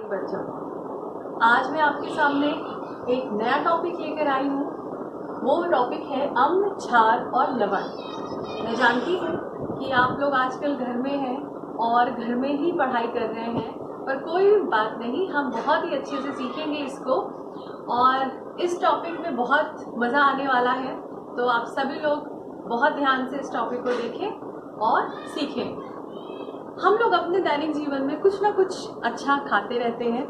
बच्चों, आज मैं आपके सामने एक नया टॉपिक लेकर आई हूँ। वो टॉपिक है अम्ल, क्षार और लवण। मैं जानती हूँ कि आप लोग आजकल घर में हैं और घर में ही पढ़ाई कर रहे हैं, पर कोई बात नहीं, हम बहुत ही अच्छे से सीखेंगे इसको और इस टॉपिक में बहुत मज़ा आने वाला है। तो आप सभी लोग बहुत ध्यान से इस टॉपिक को देखें और सीखें। हम लोग अपने दैनिक जीवन में कुछ ना कुछ अच्छा खाते रहते हैं।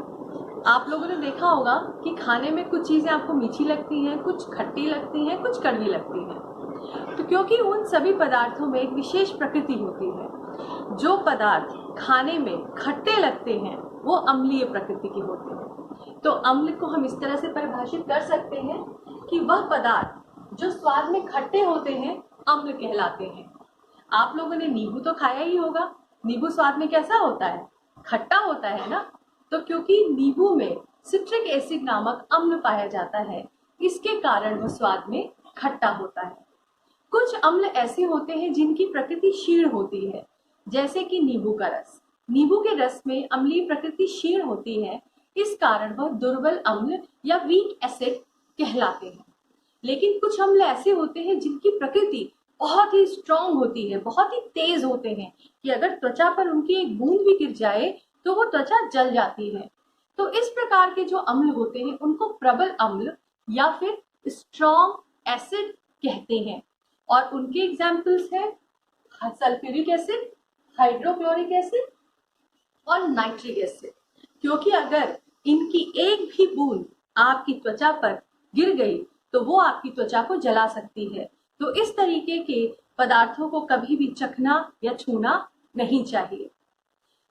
आप लोगों ने देखा होगा कि खाने में कुछ चीज़ें आपको मीठी लगती हैं, कुछ खट्टी लगती हैं, कुछ कड़वी लगती हैं। तो क्योंकि उन सभी पदार्थों में एक विशेष प्रकृति होती है। जो पदार्थ खाने में खट्टे लगते हैं वो अम्लीय प्रकृति के होते हैं। तो अम्ल को हम इस तरह से परिभाषित कर सकते हैं कि वह पदार्थ जो स्वाद में खट्टे होते हैं अम्ल कहलाते हैं। आप लोगों ने नींबू तो खाया ही होगा। नींबू स्वाद में कैसा होता है? खट्टा होता है ना। तो क्योंकि नींबू में सिट्रिक एसिड नामक अम्ल पाया जाता है, इसके कारण वह स्वाद में खट्टा होता है। कुछ अम्ल ऐसे होते हैं जिनकी प्रकृति क्षीण होती है, जैसे कि नींबू का रस। नींबू के रस में अम्लीय प्रकृति क्षीण होती है, इस कारण वह दुर्बल अम्ल या वीक एसिड कहलाते हैं। लेकिन कुछ अम्ल ऐसे होते हैं जिनकी प्रकृति बहुत ही स्ट्रॉन्ग होती है, बहुत ही तेज होते हैं कि अगर त्वचा पर उनकी एक बूंद भी गिर जाए तो वो त्वचा जल जाती है। तो इस प्रकार के जो अम्ल होते हैं उनको प्रबल अम्ल या फिर स्ट्रॉन्ग एसिड कहते हैं। और उनके एग्जाम्पल्स हैं सल्फ्यूरिक एसिड, हाइड्रोक्लोरिक एसिड और नाइट्रिक एसिड। क्योंकि अगर इनकी एक भी बूंद आपकी त्वचा पर गिर गई तो वो आपकी त्वचा को जला सकती है। तो इस तरीके के पदार्थों को कभी भी चखना या छूना नहीं चाहिए।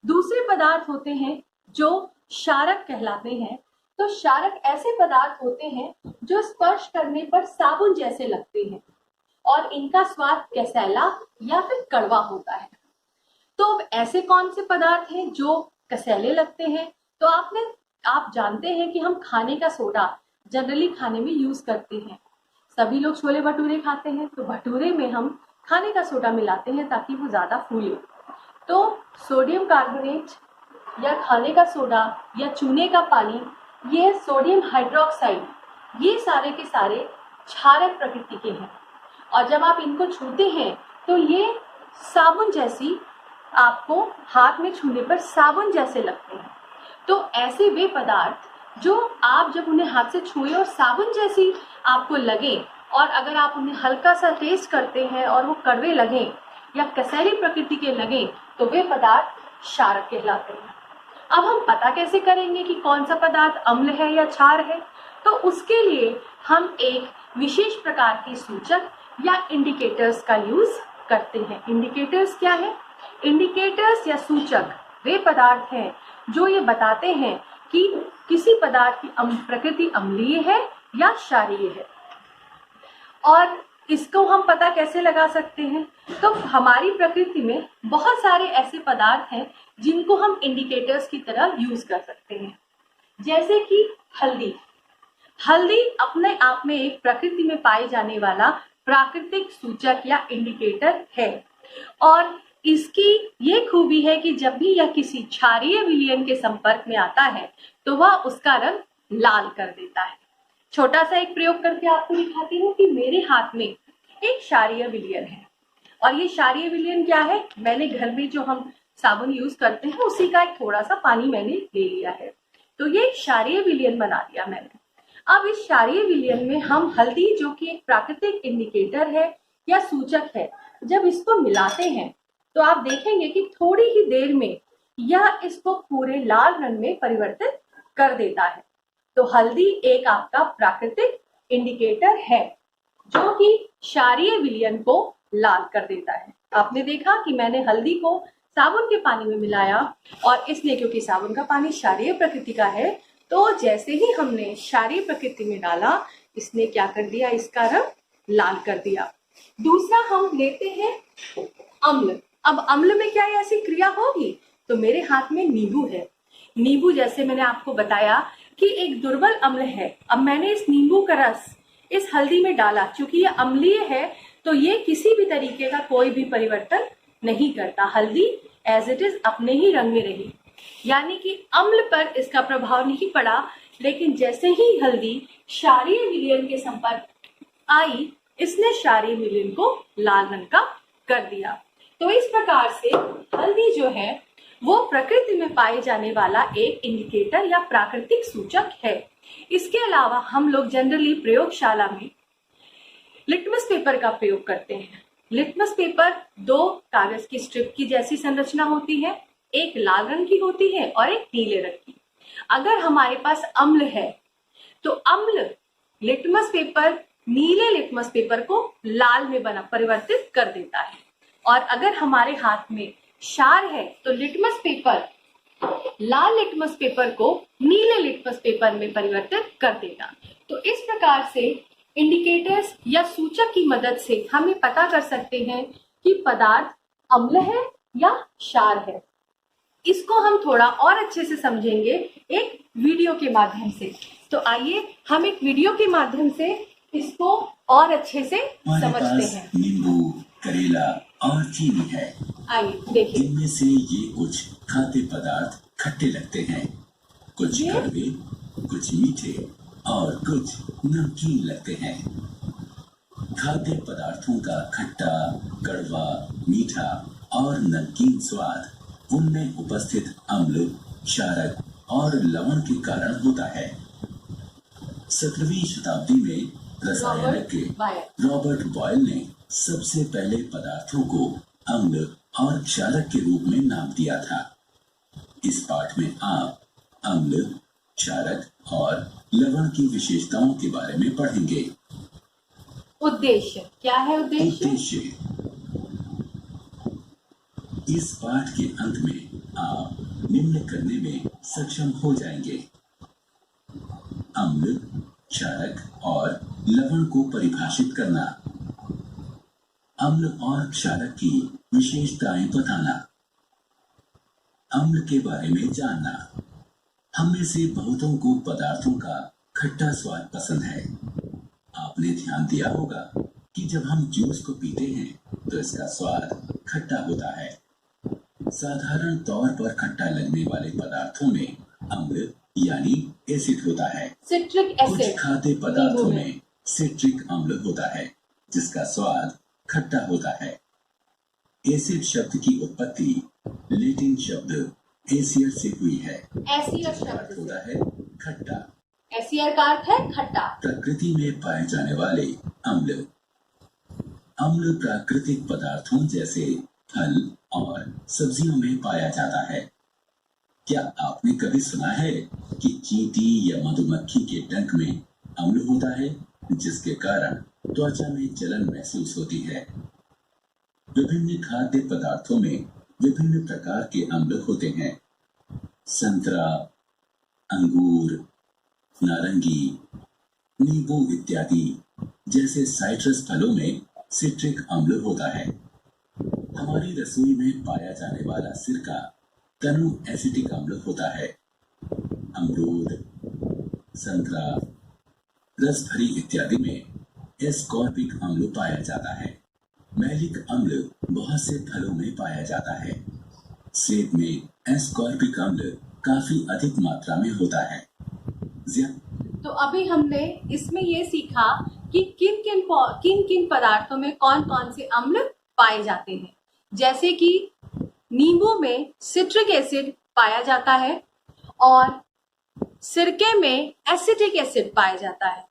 दूसरे पदार्थ होते हैं जो क्षारक कहलाते हैं। तो क्षारक ऐसे पदार्थ होते हैं जो स्पर्श करने पर साबुन जैसे लगते हैं और इनका स्वाद कसैला या फिर कड़वा होता है। तो अब ऐसे कौन से पदार्थ हैं जो कसैले लगते हैं? तो आप जानते हैं कि हम खाने का सोडा जनरली खाने में यूज करते हैं। सभी लोग छोले भटूरे खाते हैं, तो भटूरे में हम खाने का सोडा मिलाते हैं ताकि वो ज़्यादा फूले। तो सोडियम कार्बोनेट या खाने का सोडा या चूने का पानी, ये सोडियम हाइड्रोक्साइड, ये सारे के सारे क्षारक प्रकृति के हैं। और जब आप इनको छूते हैं तो ये साबुन जैसी, आपको हाथ में छूने पर साबुन जैसे लगते हैं। तो ऐसे वे पदार्थ जो आप जब उन्हें हाथ से छुए और साबुन जैसी आपको लगे, और अगर आप उन्हें हल्का सा टेस्ट करते हैं और वो कड़वे लगे या कसैली प्रकृति के लगे, तो वे पदार्थ क्षारक कहलाते हैं। अब हम पता कैसे करेंगे कि कौन सा पदार्थ अम्ल है या क्षार है? तो उसके लिए हम एक विशेष प्रकार के सूचक या इंडिकेटर्स का यूज करते हैं। इंडिकेटर्स क्या है? इंडिकेटर्स या सूचक वे पदार्थ हैं जो ये बताते हैं कि किसी पदार्थ की प्रकृति अम्लीय है या क्षारीय है। और इसको हम पता कैसे लगा सकते हैं? तो हमारी प्रकृति में बहुत सारे ऐसे पदार्थ हैं जिनको हम इंडिकेटर्स की तरह यूज कर सकते हैं। जैसे कि हल्दी। हल्दी अपने आप में एक प्रकृति में पाए जाने वाला प्राकृतिक सूचक या इंडिकेटर है। और इसकी ये खूबी है कि जब भी यह किसी क्षारीय विलयन के संपर्क में आता है तो वह उसका रंग लाल कर देता है। छोटा सा एक प्रयोग करके आपको दिखाती हूँ कि मेरे हाथ में एक क्षारीय विलयन है। और ये क्षारीय विलयन क्या है? मैंने घर में जो हम साबुन यूज करते हैं उसी का एक थोड़ा सा पानी मैंने ले लिया है। तो ये क्षारीय विलयन बना दिया मैंने। अब इस क्षारीय विलयन में हम हल्दी, जो कि एक प्राकृतिक इंडिकेटर है या सूचक है, जब इसको मिलाते हैं तो आप देखेंगे कि थोड़ी ही देर में यह इसको पूरे लाल रंग में परिवर्तित कर देता है। तो हल्दी एक आपका प्राकृतिक इंडिकेटर है जो कि क्षारीय विलयन को लाल कर देता है। आपने देखा कि मैंने हल्दी को साबुन के पानी में मिलाया और इसने, क्योंकि साबुन का पानी क्षारीय प्रकृति का है, तो जैसे ही हमने क्षारीय प्रकृति में डाला, इसने क्या कर दिया? इसका रंग लाल कर दिया। दूसरा हम लेते हैं अम्ल। अब अम्ल में क्या ऐसी क्रिया होगी? तो मेरे हाथ में नींबू है। नींबू, जैसे मैंने आपको बताया कि एक दुर्बल अम्ल है। अब मैंने इस नींबू का रस इस हल्दी में डाला। चूंकि ये अम्लीय है तो ये किसी भी तरीके का कोई भी परिवर्तन नहीं करता। हल्दी एज इट इज अपने ही रंग में रही। यानी कि अम्ल पर इसका प्रभाव नहीं पड़ा, लेकिन जैसे ही हल्दी क्षारीय विलयन के संपर्क आई, इसने क्षारीय विलयन को लाल रंग का कर दिया। तो इस प्रकार से हल्दी जो है वो प्रकृति में पाए जाने वाला एक इंडिकेटर या प्राकृतिक सूचक है। इसके अलावा हम लोग जनरली प्रयोगशाला में लिटमस पेपर का प्रयोग करते हैं। लिटमस पेपर 2 कागज की स्ट्रिप की जैसी संरचना होती है, एक लाल रंग की होती है और एक नीले रंग की। अगर हमारे पास अम्ल है तो अम्ल लिटमस पेपर, नीले लिटमस पेपर को लाल में परिवर्तित कर देता है, और अगर हमारे हाथ में क्षार है तो लिटमस पेपर लाल लिटमस पेपर को नीले लिटमस पेपर में परिवर्तित कर देगा। तो इस प्रकार से इंडिकेटर्स या सूचक की मदद से हम ये पता कर सकते हैं कि पदार्थ अम्ल है या क्षार है। इसको हम थोड़ा और अच्छे से समझेंगे एक वीडियो के माध्यम से। तो आइए हम एक वीडियो के माध्यम से इसको और अच्छे से समझते हैं। नींबू, करेला और चीनी है। आइए देखिए। इनमें से ये कुछ खाद्य पदार्थ खट्टे लगते हैं, कुछ कड़वे, कुछ मीठे और कुछ नमकीन लगते हैं। खाद्य पदार्थों का खट्टा, कड़वा, मीठा और नमकीन स्वाद उनमें उपस्थित अम्ल, क्षारक और लवण के कारण होता है। 17वीं शताब्दी में रसायनज्ञ रॉबर्ट बॉयल ने सबसे पहले पदार्थों को अम्ल और क्षारक के रूप में नाम दिया था। इस पाठ में आप अम्ल, क्षारक और लवण की विशेषताओं के बारे में पढ़ेंगे। उद्देश्य क्या है? उद्देश्य इस पाठ के अंत में आप निम्न करने में सक्षम हो जाएंगे। अम्ल, क्षारक और लवण को परिभाषित करना, अम्ल और क्षारक की विशेषताएं बताना, अम्ल के बारे में जानना। हम में से बहुतों को पदार्थों का खट्टा स्वाद पसंद है। आपने ध्यान दिया होगा कि जब हम जूस को पीते हैं तो इसका स्वाद खट्टा होता है। साधारण तौर पर खट्टा लगने वाले पदार्थों में अम्ल यानी एसिड होता है। Citric acid. कुछ खाद्य पदार्थों में सिट्रिक अम्ल होता है जिसका स्वाद खट्टा होता है। एसिड शब्द की उत्पत्ति लैटिन शब्द एसियर से हुई है। एसियर शब्द होता है खट्टा। एसियर का अर्थ है खट्टा। प्रकृति में पाए जाने वाले अम्ल। अम्ल प्राकृतिक पदार्थों जैसे फल और सब्जियों में पाया जाता है। क्या आपने कभी सुना है कि चींटी या मधुमक्खी के डंक में अम्ल होता है जिसके कारण त्वचा में जलन महसूस होती है? विभिन्न खाद्य पदार्थों में विभिन्न प्रकार के अम्ल होते हैं। संतरा, अंगूर, नारंगी, नींबू इत्यादि जैसे साइट्रस फलों में सिट्रिक अम्ल होता है। हमारी रसोई में पाया जाने वाला सिरका तनु एसिटिक अम्ल होता है। अमरूद, संतरा, रसभरी इत्यादि में एस्कॉर्बिक अम्ल पाया जाता है। मैलिक अम्ल बहुत से फलों में पाया जाता है। सेब में एस्कॉर्बिक अम्ल काफी अधिक मात्रा में होता है। तो अभी हमने इसमें ये सीखा कि किन किन पदार्थों में कौन कौन से अम्ल पाए जाते हैं। जैसे कि नींबू में सिट्रिक एसिड पाया जाता है और सिरके में एसिटिक एसिड पाया जाता है,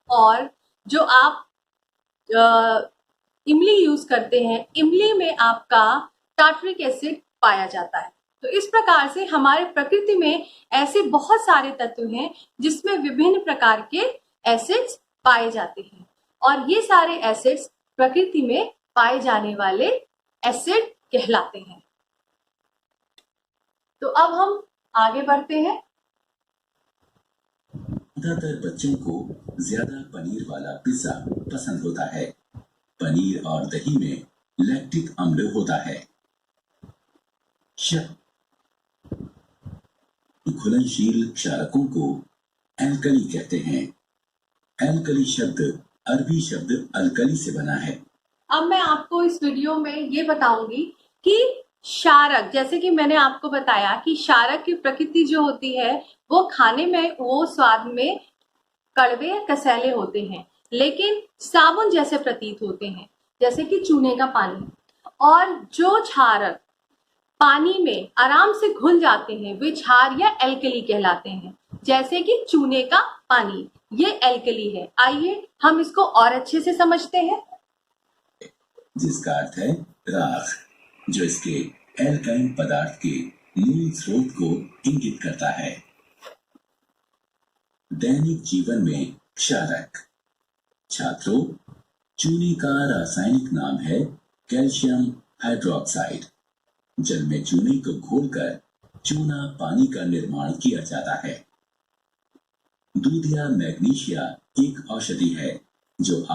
और जो आप इमली यूज करते हैं, इमली में आपका टार्टरिक एसिड पाया जाता है। तो इस प्रकार से हमारे प्रकृति में ऐसे बहुत सारे तत्व हैं जिसमें विभिन्न प्रकार के एसिड्स पाए जाते हैं, और ये सारे एसिड्स प्रकृति में पाए जाने वाले एसिड कहलाते हैं। तो अब हम आगे बढ़ते हैं। ज्यादातर बच्चों को ज्यादा पनीर वाला पिज्जा पसंद होता है। पनीर और दही में लैक्टिक अम्ल होता है। घुलनशील क्षारकों को एल्कली कहते हैं। एल्कली शब्द अरबी शब्द अलकली से बना है। अब मैं आपको इस वीडियो में ये बताऊंगी कि क्षारक, जैसे कि मैंने आपको बताया कि क्षारक की प्रकृति जो होती है वो खाने में, वो स्वाद में कड़वे या कसैले होते हैं, लेकिन साबुन जैसे प्रतीत होते हैं, जैसे कि चूने का पानी। और जो क्षारक पानी में आराम से घुल जाते हैं वे क्षार या एल्कली कहलाते हैं, जैसे कि चूने का पानी, ये एल्कली है। आइए हम इसको और अच्छे से समझते हैं। जिसका अर्थ है राख, जो इसके एल्काइन पदार्थ के मूल स्रोत को इंगित करता है। दैनिक जीवन में क्षारक। छात्रों, चूने का रासायनिक नाम है कैल्शियम हाइड्रोक्साइड। जल में चूने को घोलकर चूना पानी का निर्माण किया जाता है। दूधिया मैग्नीशिया एक औषधि है जो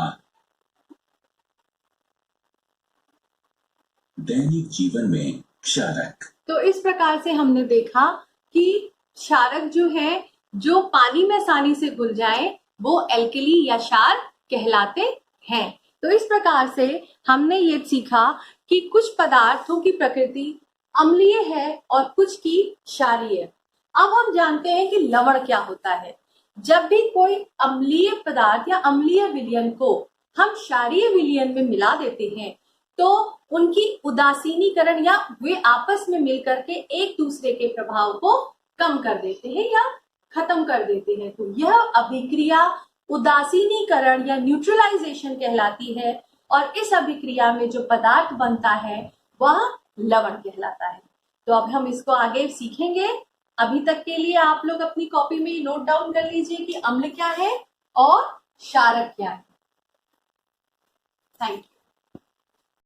दैनिक जीवन में क्षारक। तो इस प्रकार से हमने देखा कि क्षारक जो है, जो पानी में आसानी से घुल जाए, वो एल्कली या क्षार कहलाते हैं। तो इस प्रकार से हमने ये सीखा कि कुछ पदार्थों की प्रकृति अम्लीय है और कुछ की क्षारीय। अब हम जानते हैं कि लवण क्या होता है। जब भी कोई अम्लीय पदार्थ या अम्लीय विलयन को हम क्षारीय विलयन में मिला देते हैं तो उनकी उदासीनीकरण या वे आपस में मिलकर के एक दूसरे के प्रभाव को कम कर देते हैं या खत्म कर देते हैं। तो यह अभिक्रिया उदासीनीकरण या न्यूट्रलाइजेशन कहलाती है और इस अभिक्रिया में जो पदार्थ बनता है वह लवण कहलाता है। तो अब हम इसको आगे सीखेंगे। अभी तक के लिए आप लोग अपनी कॉपी में नोट डाउन कर लीजिए कि अम्ल क्या है और क्षारक क्या है। Thank you.